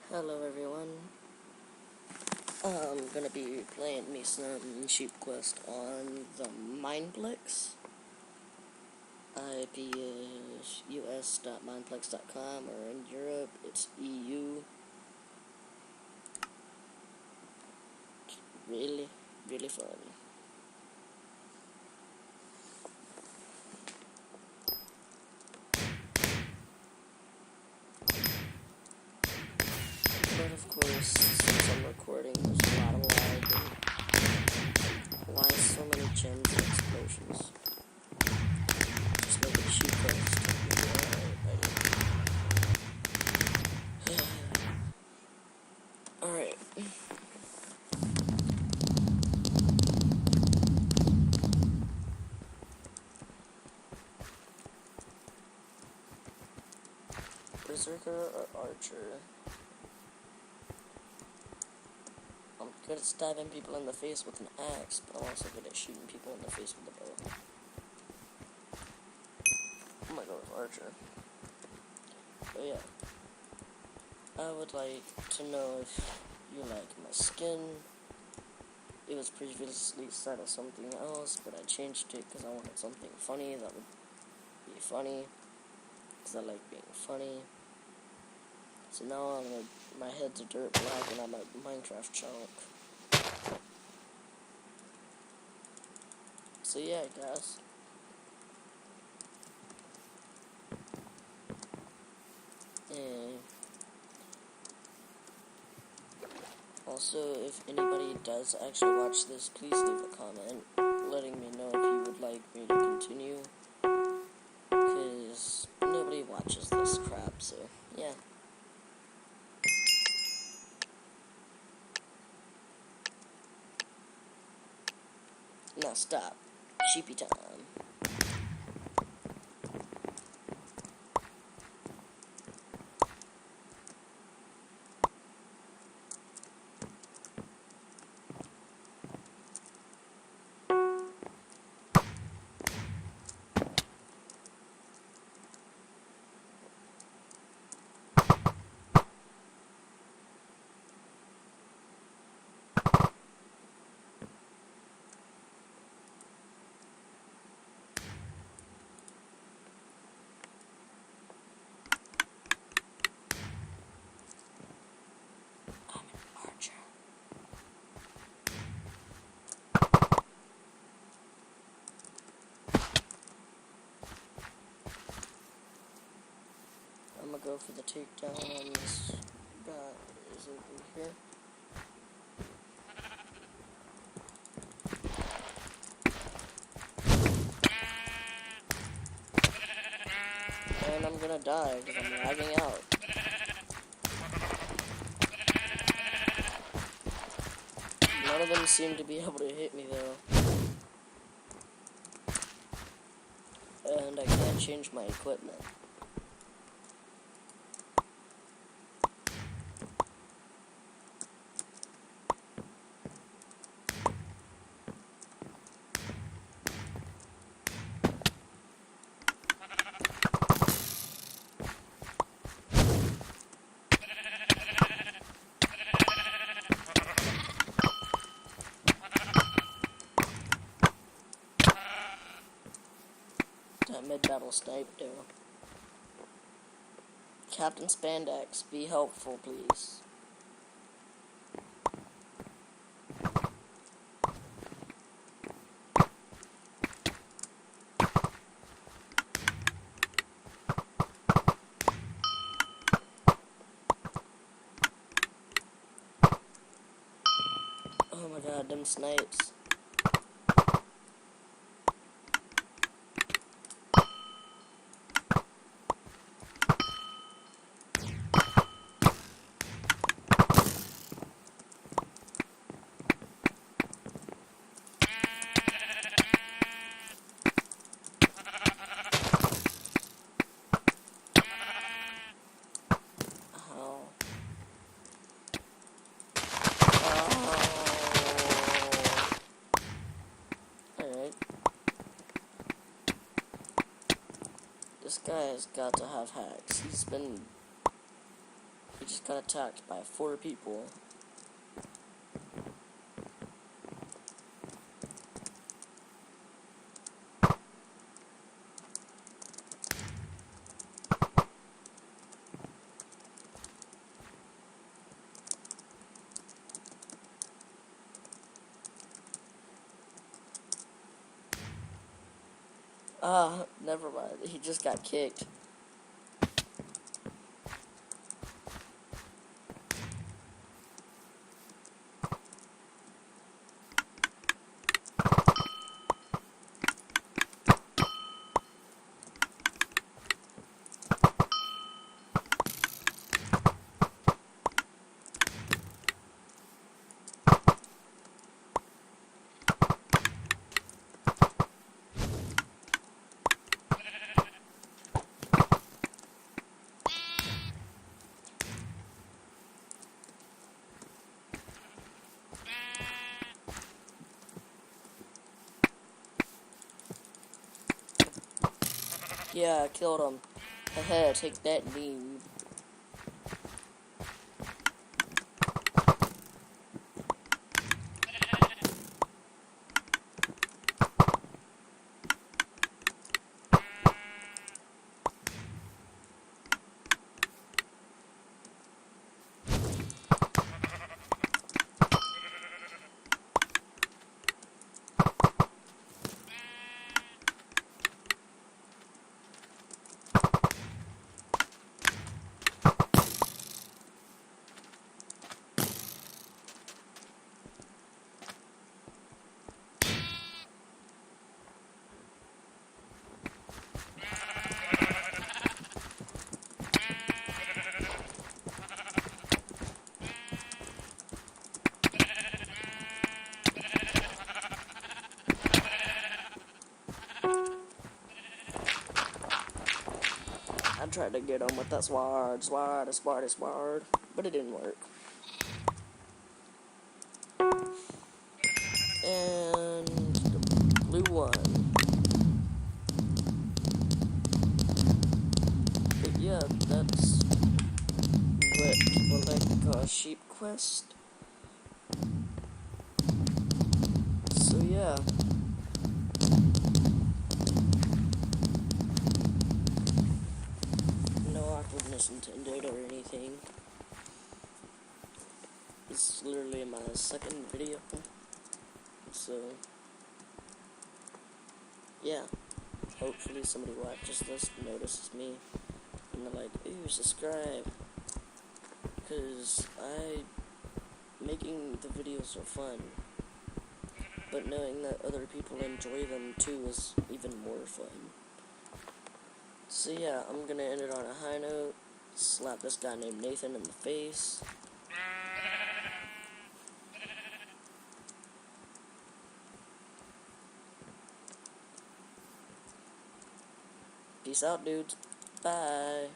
Hello everyone, I'm gonna be playing me some Sheep Quest on the Mineplex. IP is us.mineplex.com, or in Europe it's EU. It's really fun. But of course, since I'm recording, there's a lot of lag and why so many gems and explosions. Just make it a Sheep Quest. Alright. Berserker or Archer? I'm good at stabbing people in the face with an axe, but I'm also good at shooting people in the face with a bow. I'm gonna go with Archer. But yeah, I would like to know if you like my skin. It was previously set as something else, but I changed it because I wanted something funny that would be funny. Because I like being funny. So now my head's a dirt black and I'm a Minecraft chunk. So yeah, guys. Also, if anybody does actually watch this, please leave a comment letting me know if you would like me to continue. Because nobody watches this crap, so yeah. Now stop. Sheepy time. I'm gonna go for the takedown on this guy. Is over here. And I'm gonna die because I'm lagging out. None of them seem to be able to hit me though. And I can't change my equipment. That mid-battle snipe though. Captain Spandex, be helpful, please. Oh my god, them snipes. This guy has got to have hacks. He just got attacked by 4 people. Never mind. He just got kicked. Yeah, I killed him. Haha, take that, noob. I tried to get him with that sword, but it didn't work. And the blue one. But yeah, that's what people like to call a sheep quest. So yeah. No awkwardness intended or anything. It's literally my second video. So yeah. Hopefully somebody watches this, notices me, and they're like, ooh, subscribe. Because making the videos are fun. But knowing that other people enjoy them too is even more fun. So yeah, I'm gonna end it on a high note. Slap this guy named Nathan in the face. Peace out, dudes. Bye.